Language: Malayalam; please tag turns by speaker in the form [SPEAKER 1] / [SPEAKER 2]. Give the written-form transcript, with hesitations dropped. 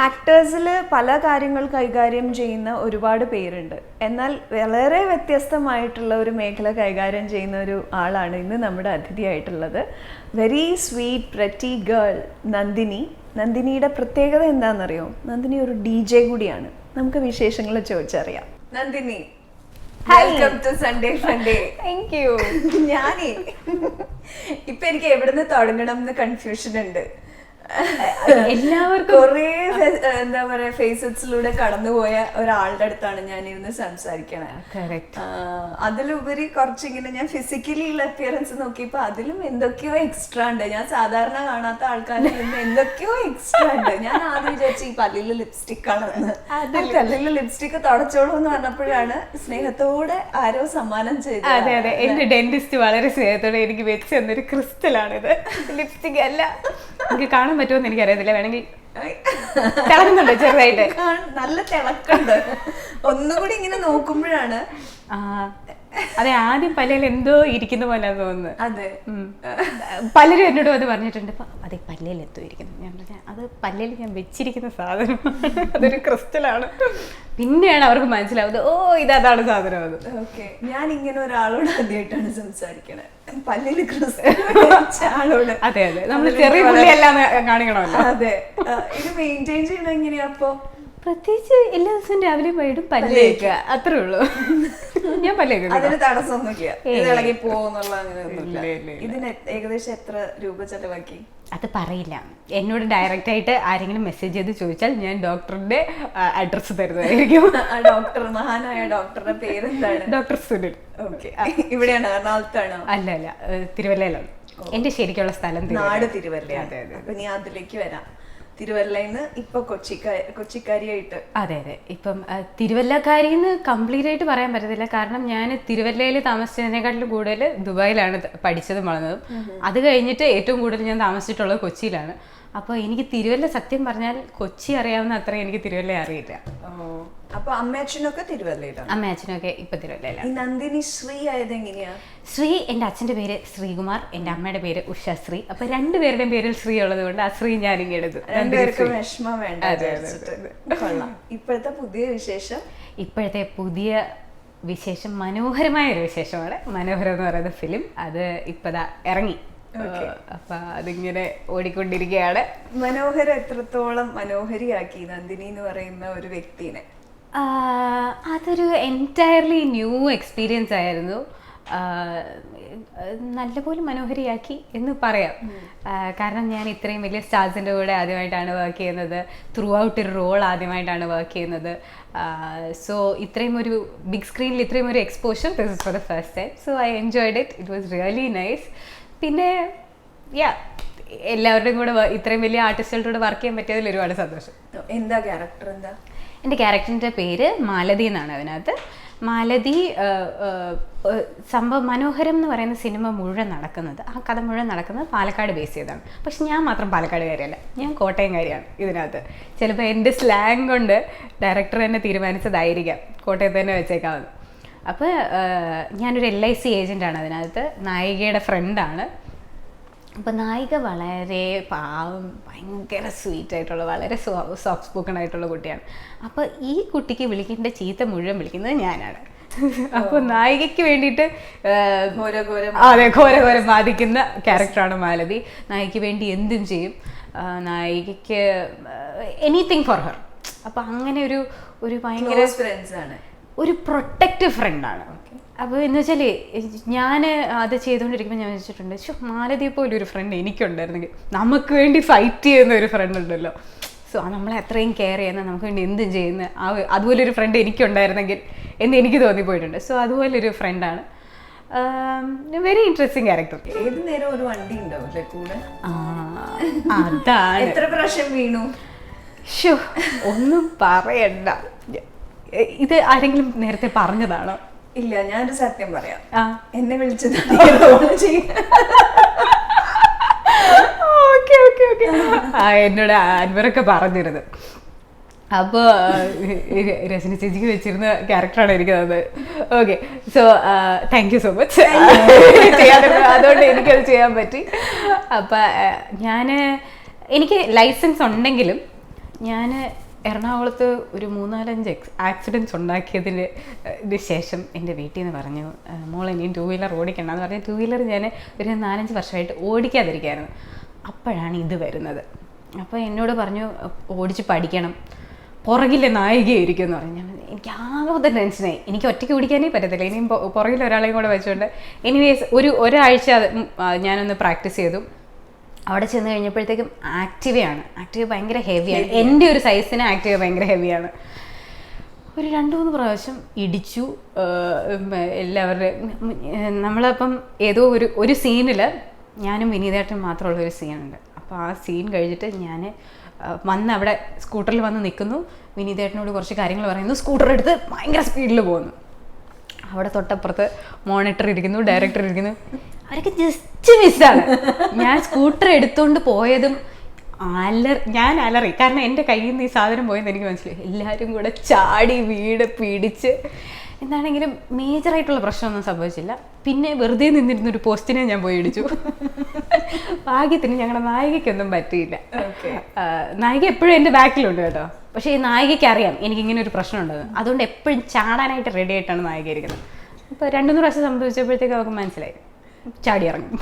[SPEAKER 1] ആക്ടേഴ്സിൽ പല കാര്യങ്ങൾ കൈകാര്യം ചെയ്യുന്ന ഒരുപാട് പേരുണ്ട്. എന്നാൽ വളരെ വ്യത്യസ്തമായിട്ടുള്ള ഒരു മേഖല കൈകാര്യം ചെയ്യുന്ന ഒരു ആളാണ് ഇന്ന് നമ്മുടെ അതിഥിയായിട്ടുള്ളത്. Very sweet pretty girl Nandini. നന്ദിനിയുടെ പ്രത്യേകത എന്താണെന്നറിയോ? നന്ദിനി ഒരു DJ കൂടിയാണ്. നമുക്ക് വിശേഷങ്ങൾ ചോദിച്ചറിയാം. Nandini, welcome to Sunday funday.
[SPEAKER 2] Thank you.
[SPEAKER 1] ഞാനേ ഇപ്പൊ എനിക്ക് എവിടുന്ന് തുടങ്ങണം എന്ന് കൺഫ്യൂഷൻ ഉണ്ട്.
[SPEAKER 2] എല്ലാവർക്കും
[SPEAKER 1] കൊറേ എന്താ പറയാ ഫേസസിലൂടെ കടന്നുപോയ ഒരാളുടെ അടുത്താണ് ഞാൻ ഇരുന്ന് സംസാരിക്കണത്. അതിലുപരി കുറച്ചിങ്ങനെ ഞാൻ ഫിസിക്കലി ഉള്ള അപ്പിയറൻസ് നോക്കിയപ്പോ അതിലും എന്തൊക്കെയോ എക്സ്ട്രാ ഉണ്ട്. ഞാൻ സാധാരണ കാണാത്ത ആൾക്കാരിൽ നിന്ന് എന്തൊക്കെയോ എക്സ്ട്രാ ഉണ്ട്. ഞാൻ ആദ്യം വിചാരിച്ചു ഈ പല്ലില് ലിപ്സ്റ്റിക് ആണെന്ന്. പല്ലില് ലിപ്സ്റ്റിക് തുടച്ചോളൂ എന്ന് പറഞ്ഞപ്പോഴാണ് സ്നേഹത്തോടെ ആരോ സമ്മാനം ചെയ്തത്.
[SPEAKER 2] അതെ അതെ, എന്റെ ഡെന്റിസ്റ്റ് വളരെ സ്നേഹത്തോടെ എനിക്ക് വെച്ച് തന്നൊരു ക്രിസ്റ്റലാണിത്. ലിപ്സ്റ്റിക് അല്ല. എനിക്ക് കാണാൻ പറ്റുമെന്ന് എനിക്കറിയത്തില്ല. വേണമെങ്കിൽ തിളങ്ങുന്നുണ്ട് ചെറുതായിട്ട്.
[SPEAKER 1] നല്ല തിളക്കുണ്ട്. ഒന്നുകൂടി ഇങ്ങനെ നോക്കുമ്പോഴാണ്
[SPEAKER 2] അതെ, ആദ്യം പല്ലിൽ എന്തോ ഇരിക്കുന്ന പോലെ തോന്നുന്നു.
[SPEAKER 1] അതെ,
[SPEAKER 2] പലരും എന്നോട് അത് പറഞ്ഞിട്ടുണ്ട്. അതെ, പല്ലിൽ എന്തോ ഇരിക്കുന്നു. ഞാൻ പറഞ്ഞ അത് പല്ലിൽ ഞാൻ വെച്ചിരിക്കുന്ന സാധനം, അതൊരു ക്രിസ്റ്റലാണ്. പിന്നെയാണ് അവർക്ക് മനസ്സിലാവുന്നത്, ഓ ഇതാണ് സാധനം അത്.
[SPEAKER 1] ഓക്കെ, ഞാൻ ഇങ്ങനെ ഒരാളോട് ആദ്യമായിട്ടാണ് സംസാരിക്കണത്, പല്ലില് ക്രിസ്റ്റൽ ആളോട്.
[SPEAKER 2] അതെ അതെ, നമ്മൾ ചെറിയ പുള്ളിയെല്ലാം കാണിക്കണമല്ലോ.
[SPEAKER 1] അതെ, ഇത് മെയിൻറ്റെയിൻ ചെയ്യണം എങ്ങനെയാ? അപ്പൊ പ്രത്യേകിച്ച്
[SPEAKER 2] എല്ലാ ദിവസവും രാവിലെയും വൈകിട്ടും പല്ല് തേക്കുക, അത്രേ ഉള്ളൂ. ഞാൻ പല്ല് തേക്കുക,
[SPEAKER 1] അതിന് തടസ്സമൊന്നുമില്ല. ഇത് ഇളകി പോകുന്നുള്ള അങ്ങനെയൊന്നുമില്ല. ഇതിന് ഏകദേശം എത്ര രൂപ ചെലവാക്കി?
[SPEAKER 2] അത് പറയില്ല. എന്നോട് ഡയറക്റ്റ് ആയിട്ട് ആരെങ്കിലും മെസ്സേജ് ചെയ്ത് ചോദിച്ചാൽ ഞാൻ ഡോക്ടറിന്റെ അഡ്രസ്സ് തരുന്നതായിരിക്കും.
[SPEAKER 1] ഡോക്ടർ, മഹാനായ ഡോക്ടറുടെ പേരെന്താണ്?
[SPEAKER 2] ഡോക്ടർ സുനിൽ.
[SPEAKER 1] ഓക്കെ, ഇവിടെയാണ്, എറണാകുളത്താണോ?
[SPEAKER 2] അല്ല അല്ല, തിരുവല്ലയിലാണ്. എന്റെ ശരിക്കുള്ള സ്ഥലം
[SPEAKER 1] നാട് തിരുവല്ല. അപ്പൊ നീ അതിലേക്ക് വരാം. തിരുവല്ലയിന്ന് ഇപ്പൊ കൊച്ചിക്കാരിയായിട്ട്.
[SPEAKER 2] അതെ അതെ, ഇപ്പം തിരുവല്ലക്കാരിന്ന് കംപ്ലീറ്റ് ആയിട്ട് പറയാൻ പറ്റത്തില്ല. കാരണം ഞാൻ തിരുവല്ലയിൽ താമസിച്ചതിനെക്കാട്ടിലും കൂടുതൽ ദുബായിലാണ് പഠിച്ചതും വളർന്നതും. അത് കഴിഞ്ഞിട്ട് ഏറ്റവും കൂടുതൽ ഞാൻ താമസിച്ചിട്ടുള്ളത് കൊച്ചിയിലാണ്. അപ്പോൾ എനിക്ക് തിരുവല്ല സത്യം പറഞ്ഞാൽ കൊച്ചി അറിയാവുന്ന അത്ര എനിക്ക് തിരുവല്ല അറിയില്ല.
[SPEAKER 1] അപ്പൊ അമ്മയച്ഛനൊക്കെ തിരുവല്ലയിലാണ്?
[SPEAKER 2] അമ്മയച്ഛനൊക്കെ ഇപ്പൊ തിരുവല്ലയിലാണ്.
[SPEAKER 1] നന്ദിനി ശ്രീ ആയത് എങ്ങനെയാ?
[SPEAKER 2] ശ്രീ എന്റെ അച്ഛന്റെ പേര് ശ്രീകുമാർ, എന്റെ അമ്മയുടെ പേര് ഉഷശ്രീ. അപ്പൊ രണ്ടുപേരുടെയും പേരിൽ ശ്രീ ഉള്ളത് കൊണ്ട് ആ ശ്രീ ഞാൻ ഇങ്ങനെ എടുത്തു.
[SPEAKER 1] രണ്ടുപേർക്ക് വിഷമം വേണ്ട. ഇപ്പോഴത്തെ പുതിയ വിശേഷം?
[SPEAKER 2] ഇപ്പോഴത്തെ പുതിയ വിശേഷം മനോഹരമായ ഒരു വിശേഷമാണ്. മനോഹരം എന്ന് പറയുന്ന ഫിലിം അത് ഇപ്പതാ ഇറങ്ങി. അപ്പൊ അതിങ്ങനെ ഓടിക്കൊണ്ടിരിക്കുകയാണ്.
[SPEAKER 1] മനോഹര എത്രത്തോളം മനോഹരിയാക്കി നന്ദിനി എന്ന് പറയുന്ന ഒരു വ്യക്തിനെ?
[SPEAKER 2] അതൊരു എൻറ്റയർലി ന്യൂ എക്സ്പീരിയൻസ് ആയിരുന്നു. നല്ലപോലെ മനോഹരിയാക്കി എന്ന് പറയാം. കാരണം ഞാൻ ഇത്രയും വലിയ സ്റ്റാർസിൻ്റെ കൂടെ ആദ്യമായിട്ടാണ് വർക്ക് ചെയ്യുന്നത്. ത്രൂ ഔട്ട് ഒരു റോൾ ആദ്യമായിട്ടാണ് വർക്ക് ചെയ്യുന്നത്. സോ ഇത്രയും ഒരു ബിഗ് സ്ക്രീനിൽ ഇത്രയും ഒരു exposure this is for the first time. So I enjoyed it. It was really nice. പിന്നെ എല്ലാവരുടെയും കൂടെ ഇത്രയും വലിയ ആർട്ടിസ്റ്റുകളുടെ കൂടെ വർക്ക് ചെയ്യാൻ പറ്റിയതിൽ ഒരുപാട് സന്തോഷം.
[SPEAKER 1] എന്താ ക്യാരക്ടർ? എന്താ?
[SPEAKER 2] എൻ്റെ ക്യാരക്ടറിൻ്റെ പേര് മാലതി എന്നാണ്. അതിനകത്ത് മാലതി സംഭവം മനോഹരം എന്ന് പറയുന്ന സിനിമ മുഴുവൻ നടക്കുന്നത്, ആ കഥ മുഴുവൻ നടക്കുന്നത് പാലക്കാട് ബേസ് ചെയ്താണ്. പക്ഷെ ഞാൻ മാത്രം പാലക്കാടുകാരിയല്ല, ഞാൻ കോട്ടയംകാരിയാണ് ഇതിനകത്ത്. ചിലപ്പോൾ എൻ്റെ സ്ലാങ് കൊണ്ട് ഡയറക്ടർ തന്നെ തീരുമാനിച്ചതായിരിക്കാം കോട്ടയത്ത് തന്നെ വെച്ചേക്കാവുന്നത്. അപ്പോൾ ഞാനൊരു LIC ഏജൻ്റാണ് അതിനകത്ത്. നായികയുടെ ഫ്രണ്ടാണ്. അപ്പോൾ നായിക വളരെ പാവം, ഭയങ്കര സ്വീറ്റായിട്ടുള്ള, വളരെ സോഫ്റ്റ് സ്പോക്കൺ ആയിട്ടുള്ള കുട്ടിയാണ്. അപ്പോൾ ഈ കുട്ടിക്ക് വിളിക്കേണ്ട ചീത്ത മുഴുവൻ വിളിക്കുന്നത് ഞാനാണ്. അപ്പോൾ നായികയ്ക്ക് വേണ്ടിയിട്ട് അതെ ഘോരഘോരം ബാധിക്കുന്ന ക്യാരക്ടറാണ് മാലതി. നായികയ്ക്ക് വേണ്ടി എന്തും ചെയ്യും. നായികയ്ക്ക് എനിത്തിങ് ഫോർ ഹർ. അപ്പോൾ അങ്ങനെ ഒരു ഭയങ്കര ഒരു പ്രൊട്ടക്റ്റീവ് ഫ്രണ്ടാണ്. അപ്പോൾ എന്ന് വെച്ചാൽ ഞാൻ അത് ചെയ്തുകൊണ്ടിരിക്കുമ്പോൾ ഞാൻ വെച്ചിട്ടുണ്ട്, മാലതിയെ പോലെ ഒരു ഫ്രണ്ട് എനിക്കുണ്ടായിരുന്നെങ്കിൽ, നമുക്ക് വേണ്ടി ഫൈറ്റ് ചെയ്യുന്ന ഒരു ഫ്രണ്ട് ഉണ്ടല്ലോ, സോ നമ്മളെ അത്രയും കെയർ ചെയ്യുന്ന, നമുക്ക് വേണ്ടി എന്തും ചെയ്യുന്ന അതുപോലൊരു ഫ്രണ്ട് എനിക്കുണ്ടായിരുന്നെങ്കിൽ എന്ന് എനിക്ക് തോന്നിപ്പോയിട്ടുണ്ട്. സോ അതുപോലൊരു ഫ്രണ്ടാണ്. Very interesting character.
[SPEAKER 1] ഏത് നേരം ഒരു വണ്ടി ഉണ്ടാവില്ലേ കൂടെ?
[SPEAKER 2] അതാണ്.
[SPEAKER 1] എത്ര പ്രാവശ്യം വീണു?
[SPEAKER 2] ഒന്നും പറയണ്ട. ഇത് ആരെങ്കിലും നേരത്തെ പറഞ്ഞതാണോ?
[SPEAKER 1] ഇല്ല, ഞാനൊരു സത്യം പറയാം. എന്നെ വിളിച്ചത്
[SPEAKER 2] എന്നോട് അൻവറൊക്കെ പറഞ്ഞിരുന്നത്. അപ്പോൾ രചന ചേച്ചിക്ക് വെച്ചിരുന്ന ക്യാരക്ടറാണ് എനിക്ക് തന്നത്. Okay, so thank you so much. അതുകൊണ്ട് എനിക്കത് ചെയ്യാൻ പറ്റി. അപ്പം എനിക്ക് ലൈസൻസ് ഉണ്ടെങ്കിലും ഞാൻ എറണാകുളത്ത് ഒരു 3-4 ആക്സിഡൻറ്റ്സ് ഉണ്ടാക്കിയതിന് ശേഷം എൻ്റെ വീട്ടിൽ നിന്ന് പറഞ്ഞു, മോൾ ഇനിയും 2 വീലർ ഓടിക്കണം എന്ന് പറഞ്ഞ് 2 വീലർ ഞാൻ ഒരു 4-5 വർഷമായിട്ട് ഓടിക്കാതിരിക്കുകയായിരുന്നു. അപ്പോഴാണ് ഇത് വരുന്നത്. അപ്പോൾ എന്നോട് പറഞ്ഞു ഓടിച്ച് പഠിക്കണം, പുറകിലെ നായികയായിരിക്കും എന്ന് പറഞ്ഞു. എനിക്ക് ആകെ ടെൻഷനായി. എനിക്ക് ഒറ്റയ്ക്ക് ഓടിക്കാനേ പറ്റത്തില്ല, ഇനിയും പുറകിൽ ഒരാളെയും കൂടെ വെച്ചുകൊണ്ട്. എനിവേസ് ഒരാഴ്ച ഞാനൊന്ന് പ്രാക്ടീസ് ചെയ്തു. അവിടെ ചെന്ന് കഴിഞ്ഞപ്പോഴത്തേക്കും ആക്റ്റീവ ഭയങ്കര ഹെവിയാണ്. എൻ്റെ ഒരു സൈസിന് ആക്റ്റീവ ഭയങ്കര ഹെവിയാണ്. ഒരു 2-3 പ്രാവശ്യം ഇടിച്ചു. എല്ലാവരുടെയും നമ്മളപ്പം ഏതോ ഒരു സീനിൽ ഞാനും വിനീതേട്ടനും മാത്രമുള്ളൊരു സീനുണ്ട്. അപ്പോൾ ആ സീൻ കഴിഞ്ഞിട്ട് ഞാൻ വന്ന് അവിടെ സ്കൂട്ടറിൽ വന്ന് നിൽക്കുന്നു. വിനീതേട്ടനോട് കുറച്ച് കാര്യങ്ങൾ പറയുന്നു. സ്കൂട്ടർ എടുത്ത് ഭയങ്കര സ്പീഡിൽ പോകുന്നു. അവിടെ തൊട്ടപ്പുറത്ത് മോണിറ്റർ ഇരിക്കുന്നു, ഡയറക്ടർ ഇരിക്കുന്നു. അവരൊക്കെ ജസ്റ്റ് മിസ്സാണ്. ഞാൻ സ്കൂട്ടർ എടുത്തുകൊണ്ട് പോയതും ഞാൻ അലറി. കാരണം എൻ്റെ കയ്യിൽ നിന്ന് ഈ സാധനം പോയെന്ന് എനിക്ക് മനസ്സിലായി. എല്ലാവരും കൂടെ ചാടി വീട് പിടിച്ച്. എന്താണെങ്കിലും മേജറായിട്ടുള്ള പ്രശ്നമൊന്നും സംഭവിച്ചില്ല. പിന്നെ വെറുതെ നിന്നിരുന്നൊരു പോസ്റ്റിനെ ഞാൻ പോയി ഇടിച്ചു. ഭാഗ്യത്തിന് ഞങ്ങളുടെ നായികയ്ക്കൊന്നും പറ്റിയില്ല. നായിക എപ്പോഴും എൻ്റെ ബാക്കിലുണ്ട് കേട്ടോ. പക്ഷേ ഈ നായികയ്ക്ക് അറിയാം എനിക്കിങ്ങനെ ഒരു പ്രശ്നം ഉണ്ടെന്ന്. അതുകൊണ്ട് എപ്പോഴും ചാടാനായിട്ട് റെഡി ആയിട്ടാണ് നായിക ഇരിക്കുന്നത്. അപ്പോൾ 2-3 പ്രാവശ്യം സംഭവിച്ചപ്പോഴത്തേക്ക് അവർക്ക് മനസ്സിലായി, ചാടി ഇറങ്ങും.